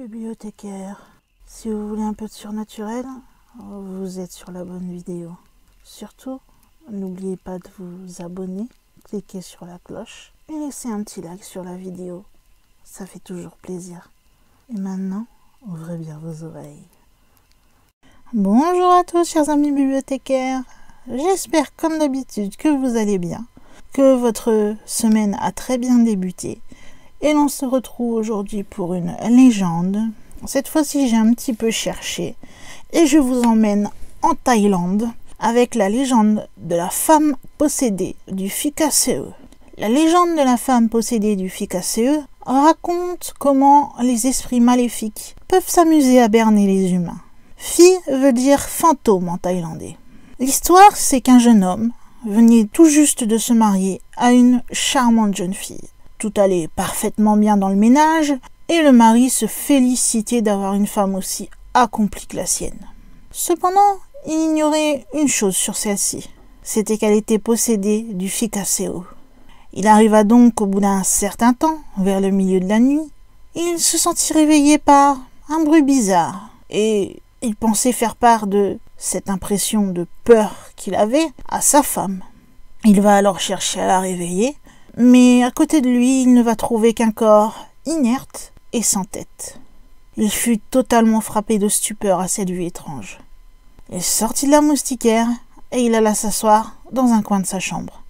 Bibliothécaire, si vous voulez un peu de surnaturel, vous êtes sur la bonne vidéo. Surtout, n'oubliez pas de vous abonner, cliquez sur la cloche et laissez un petit like sur la vidéo. Ça fait toujours plaisir. Et maintenant, ouvrez bien vos oreilles. Bonjour à tous, chers amis bibliothécaires. J'espère comme d'habitude que vous allez bien, que votre semaine a très bien débuté. Et l'on se retrouve aujourd'hui pour une légende. Cette fois-ci, j'ai un petit peu cherché et je vous emmène en Thaïlande avec la légende de la femme possédée du Phikaseo. La légende de la femme possédée du Phikaseo raconte comment les esprits maléfiques peuvent s'amuser à berner les humains. Phi veut dire fantôme en thaïlandais. L'histoire, c'est qu'un jeune homme venait tout juste de se marier à une charmante jeune fille. Tout allait parfaitement bien dans le ménage et le mari se félicitait d'avoir une femme aussi accomplie que la sienne. Cependant, il ignorait une chose sur celle-ci, c'était qu'elle était possédée du Phikaseo. Il arriva donc au bout d'un certain temps, vers le milieu de la nuit, il se sentit réveillé par un bruit bizarre et il pensait faire part de cette impression de peur qu'il avait à sa femme. Il va alors chercher à la réveiller, mais à côté de lui, il ne va trouver qu'un corps inerte et sans tête. Il fut totalement frappé de stupeur à cette vue étrange. Il sortit de la moustiquaire et il alla s'asseoir dans un coin de sa chambre.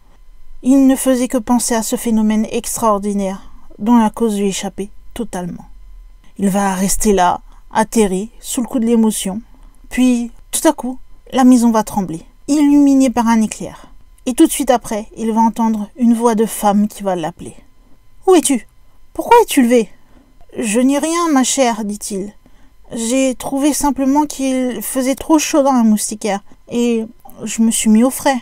Il ne faisait que penser à ce phénomène extraordinaire dont la cause lui échappait totalement. Il va rester là, atterré, sous le coup de l'émotion. Puis, tout à coup, la maison va trembler, illuminée par un éclair. Et tout de suite après, il va entendre une voix de femme qui va l'appeler. « Où es-tu ? Pourquoi es-tu levé ?»« Je n'ai rien, ma chère, dit-il. J'ai trouvé simplement qu'il faisait trop chaud dans la moustiquaire et je me suis mis au frais. »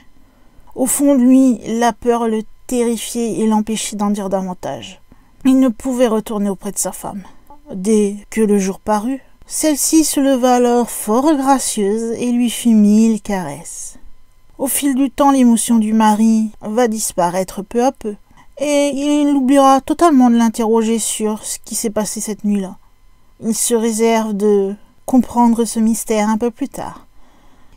Au fond de lui, la peur le terrifiait et l'empêchait d'en dire davantage. Il ne pouvait retourner auprès de sa femme. Dès que le jour parut, celle-ci se leva alors fort gracieuse et lui fit 1000 caresses. Au fil du temps, l'émotion du mari va disparaître peu à peu et il oubliera totalement de l'interroger sur ce qui s'est passé cette nuit-là. Il se réserve de comprendre ce mystère un peu plus tard.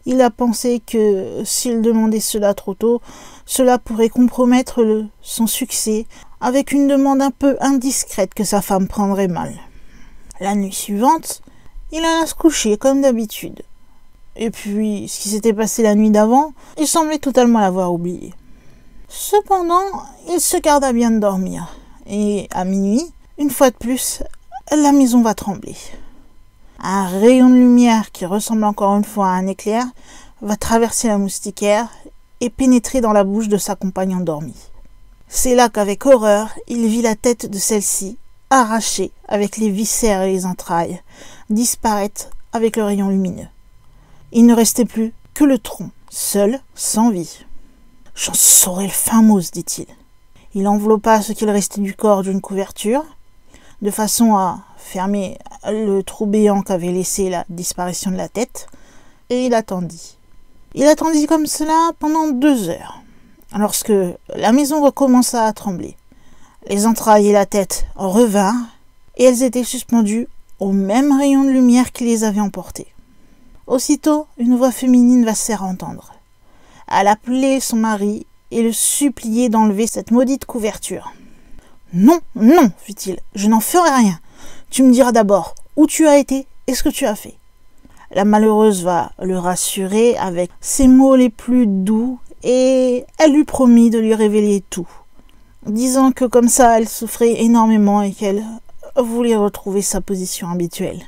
Il a pensé que s'il demandait cela trop tôt, cela pourrait compromettre son succès avec une demande un peu indiscrète que sa femme prendrait mal. La nuit suivante, il alla se coucher comme d'habitude. Et puis, ce qui s'était passé la nuit d'avant, il semblait totalement l'avoir oublié. Cependant, il se garda bien de dormir. Et à minuit, une fois de plus, la maison va trembler. Un rayon de lumière qui ressemble encore une fois à un éclair va traverser la moustiquaire et pénétrer dans la bouche de sa compagne endormie. C'est là qu'avec horreur, il vit la tête de celle-ci, arrachée avec les viscères et les entrailles, disparaître avec le rayon lumineux. Il ne restait plus que le tronc, seul, sans vie. « J'en saurai le fin mot, se dit-il. » Il enveloppa ce qu'il restait du corps d'une couverture, de façon à fermer le trou béant qu'avait laissé la disparition de la tête, et il attendit. Il attendit comme cela pendant 2 heures, lorsque la maison recommença à trembler. Les entrailles et la tête revinrent, et elles étaient suspendues au même rayon de lumière qui les avait emportées. Aussitôt, une voix féminine va se faire entendre. Elle appelait son mari et le suppliait d'enlever cette maudite couverture. « Non, non, fit-il, je n'en ferai rien. Tu me diras d'abord où tu as été et ce que tu as fait. » La malheureuse va le rassurer avec ses mots les plus doux et elle lui promit de lui révéler tout, disant que comme ça elle souffrait énormément et qu'elle voulait retrouver sa position habituelle.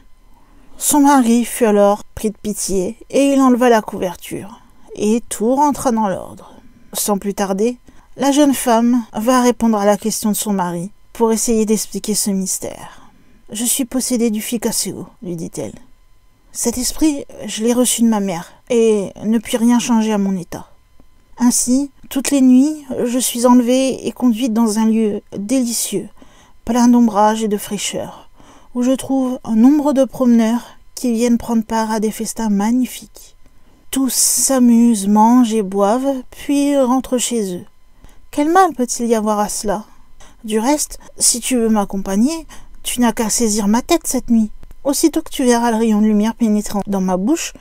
Son mari fut alors pris de pitié et il enleva la couverture et tout rentra dans l'ordre. Sans plus tarder, la jeune femme va répondre à la question de son mari pour essayer d'expliquer ce mystère. « Je suis possédée du Phikaseo, lui dit-elle. Cet esprit, je l'ai reçu de ma mère et ne puis rien changer à mon état. Ainsi, toutes les nuits, je suis enlevée et conduite dans un lieu délicieux, plein d'ombrage et de fraîcheur, où je trouve un nombre de promeneurs qui viennent prendre part à des festins magnifiques. Tous s'amusent, mangent et boivent, puis rentrent chez eux. Quel mal peut-il y avoir à cela? Du reste, si tu veux m'accompagner, tu n'as qu'à saisir ma tête cette nuit, Aussitôt que tu verras le rayon de lumière pénétrant dans ma bouche,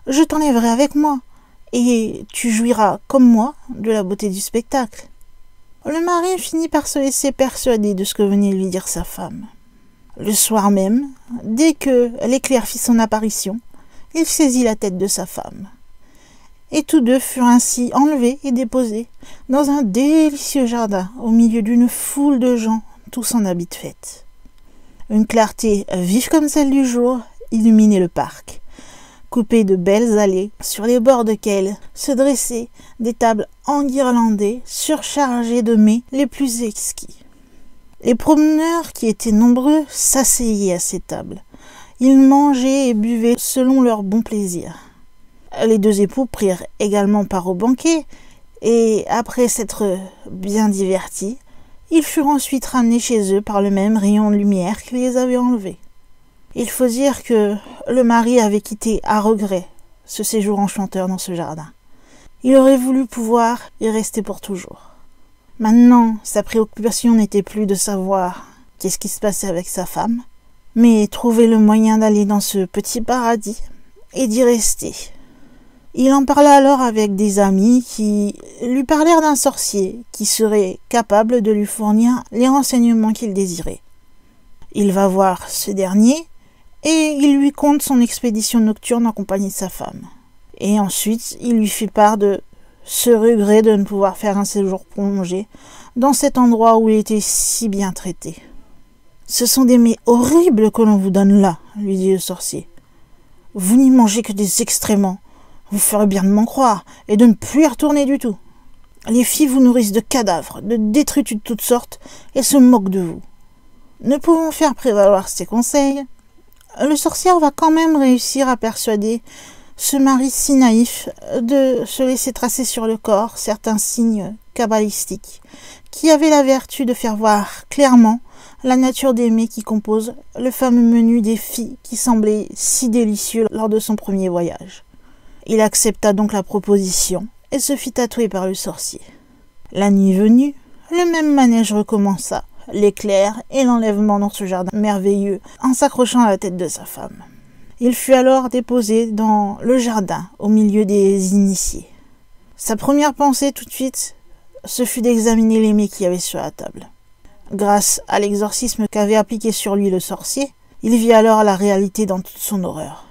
je t'enlèverai avec moi, et tu jouiras, comme moi, de la beauté du spectacle. » Le mari finit par se laisser persuader de ce que venait lui dire sa femme. Le soir même, dès que l'éclair fit son apparition, il saisit la tête de sa femme. Et tous deux furent ainsi enlevés et déposés dans un délicieux jardin au milieu d'une foule de gens, tous en habits de fête. Une clarté vive comme celle du jour illuminait le parc, coupé de belles allées, sur les bords desquelles se dressaient des tables enguirlandées, surchargées de mets les plus exquis. Les promeneurs, qui étaient nombreux, s'asseyaient à ces tables. Ils mangeaient et buvaient selon leur bon plaisir. Les deux époux prirent également part au banquet, et après s'être bien divertis, ils furent ensuite ramenés chez eux par le même rayon de lumière qui les avait enlevés. Il faut dire que le mari avait quitté à regret ce séjour enchanteur dans ce jardin. Il aurait voulu pouvoir y rester pour toujours. Maintenant, sa préoccupation n'était plus de savoir qu'est-ce qui se passait avec sa femme, mais trouver le moyen d'aller dans ce petit paradis et d'y rester. Il en parla alors avec des amis qui lui parlèrent d'un sorcier qui serait capable de lui fournir les renseignements qu'il désirait. Il va voir ce dernier et il lui conte son expédition nocturne en compagnie de sa femme. Et ensuite, il lui fit part de ce regret de ne pouvoir faire un séjour prolongé dans cet endroit où il était si bien traité. « Ce sont des mets horribles que l'on vous donne là, » lui dit le sorcier. « Vous n'y mangez que des excréments. Vous ferez bien de m'en croire et de ne plus y retourner du tout. Les filles vous nourrissent de cadavres, de détritus de toutes sortes et se moquent de vous. » Ne pouvant faire prévaloir ses conseils, le sorcier va quand même réussir à persuader ce mari si naïf de se laisser tracer sur le corps certains signes kabbalistiques qui avaient la vertu de faire voir clairement la nature des mets qui composent le fameux menu des filles qui semblait si délicieux lors de son premier voyage. Il accepta donc la proposition et se fit tatouer par le sorcier. La nuit venue, le même manège recommença, l'éclair et l'enlèvement dans ce jardin merveilleux en s'accrochant à la tête de sa femme. Il fut alors déposé dans le jardin, au milieu des initiés. Sa première pensée tout de suite, ce fut d'examiner les mets qu'il y avait sur la table. Grâce à l'exorcisme qu'avait appliqué sur lui le sorcier, il vit alors la réalité dans toute son horreur.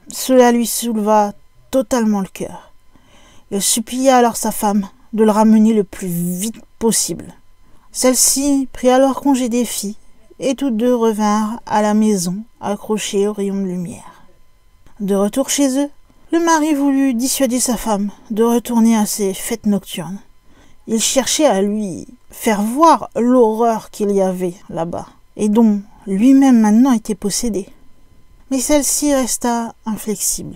Cela lui souleva totalement le cœur. Il supplia alors sa femme de le ramener le plus vite possible. Celle-ci prit alors congé des filles, et toutes deux revinrent à la maison, accrochées au rayon de lumière. De retour chez eux, le mari voulut dissuader sa femme de retourner à ses fêtes nocturnes. Il cherchait à lui faire voir l'horreur qu'il y avait là-bas, et dont lui-même maintenant était possédé. Mais celle-ci resta inflexible.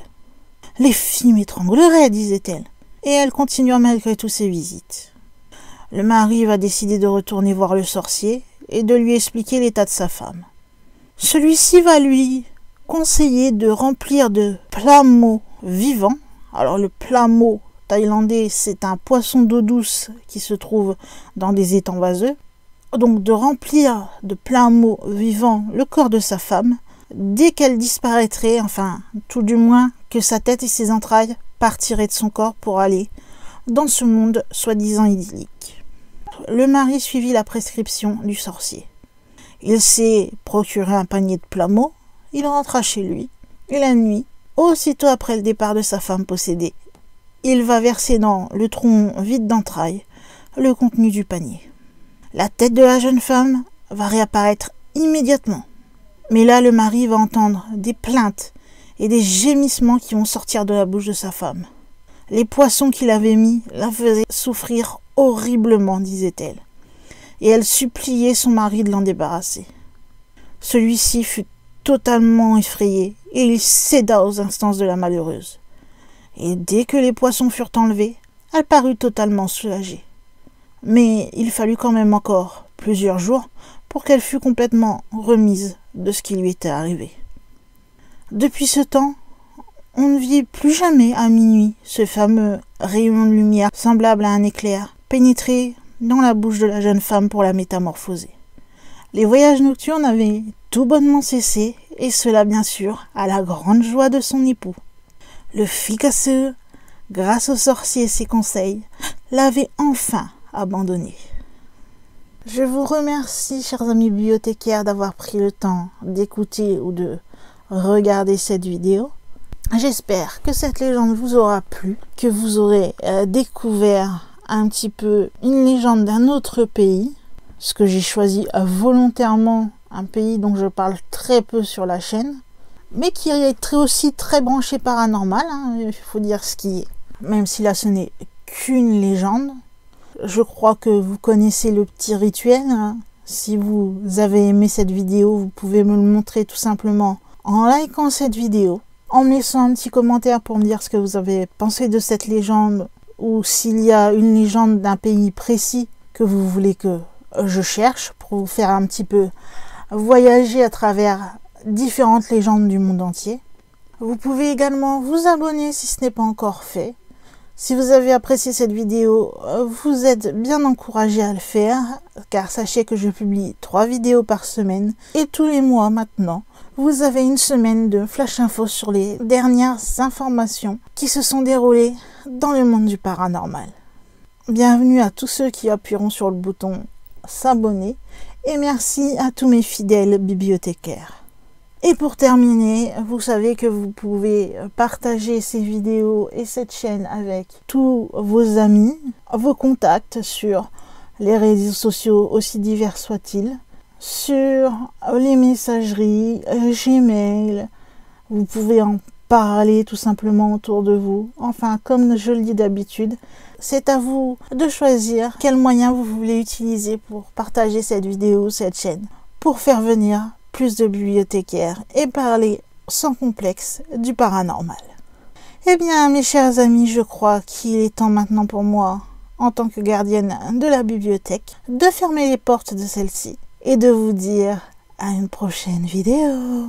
« Les filles m'étrangleraient, disait-elle, et elle continua malgré toutes ses visites. Le mari va décider de retourner voir le sorcier et de lui expliquer l'état de sa femme. Celui-ci va lui conseiller de remplir de plamo vivants. Alors le plamo thaïlandais, c'est un poisson d'eau douce qui se trouve dans des étangs vaseux. Donc de remplir de plamo vivants le corps de sa femme dès qu'elle disparaîtrait, enfin tout du moins que sa tête et ses entrailles partiraient de son corps pour aller dans ce monde soi-disant idyllique. Le mari suivit la prescription du sorcier. Il s'est procuré un panier de plamo, il rentra chez lui, et la nuit, aussitôt après le départ de sa femme possédée, il va verser dans le tronc vide d'entrailles le contenu du panier. La tête de la jeune femme va réapparaître immédiatement. Mais là, le mari va entendre des plaintes et des gémissements qui vont sortir de la bouche de sa femme. Les poissons qu'il avait mis la faisaient souffrir horriblement, disait-elle, et elle suppliait son mari de l'en débarrasser. Celui-ci fut totalement effrayé et il céda aux instances de la malheureuse. Et dès que les poissons furent enlevés, elle parut totalement soulagée. Mais il fallut quand même encore plusieurs jours pour qu'elle fût complètement remise de ce qui lui était arrivé. Depuis ce temps, on ne vit plus jamais à minuit ce fameux rayon de lumière semblable à un éclair pénétrer dans la bouche de la jeune femme pour la métamorphoser. Les voyages nocturnes avaient tout bonnement cessé et cela bien sûr à la grande joie de son époux. Le ficasseux, grâce aux sorciers et ses conseils, l'avait enfin abandonné. Je vous remercie, chers amis bibliothécaires, d'avoir pris le temps d'écouter ou de regarder cette vidéo. J'espère que cette légende vous aura plu, que vous aurez découvert un petit peu une légende d'un autre pays, parce que j'ai choisi volontairement un pays dont je parle très peu sur la chaîne, mais qui est aussi très branché paranormal, hein, il faut dire ce qui est. Même si là ce n'est qu'une légende, je crois que vous connaissez le petit rituel, hein. Si vous avez aimé cette vidéo, vous pouvez me le montrer tout simplement en likant cette vidéo, en me laissant un petit commentaire pour me dire ce que vous avez pensé de cette légende, ou s'il y a une légende d'un pays précis que vous voulez que je cherche pour vous faire un petit peu voyager à travers différentes légendes du monde entier. Vous pouvez également vous abonner si ce n'est pas encore fait. Si vous avez apprécié cette vidéo, vous êtes bien encouragé à le faire, car sachez que je publie 3 vidéos par semaine, et tous les mois maintenant, vous avez une semaine de flash info sur les dernières informations qui se sont déroulées dans le monde du paranormal. Bienvenue à tous ceux qui appuieront sur le bouton s'abonner, et merci à tous mes fidèles bibliothécaires. Et pour terminer, vous savez que vous pouvez partager ces vidéos et cette chaîne avec tous vos amis, vos contacts sur les réseaux sociaux aussi divers soient-ils, sur les messageries, Gmail, vous pouvez en parler tout simplement autour de vous. Enfin, comme je le dis d'habitude, c'est à vous de choisir quel moyen vous voulez utiliser pour partager cette vidéo, cette chaîne, pour faire venir plus de bibliothécaires et parler sans complexe du paranormal. Eh bien, mes chers amis, je crois qu'il est temps maintenant pour moi, en tant que gardienne de la bibliothèque, de fermer les portes de celle-ci et de vous dire à une prochaine vidéo.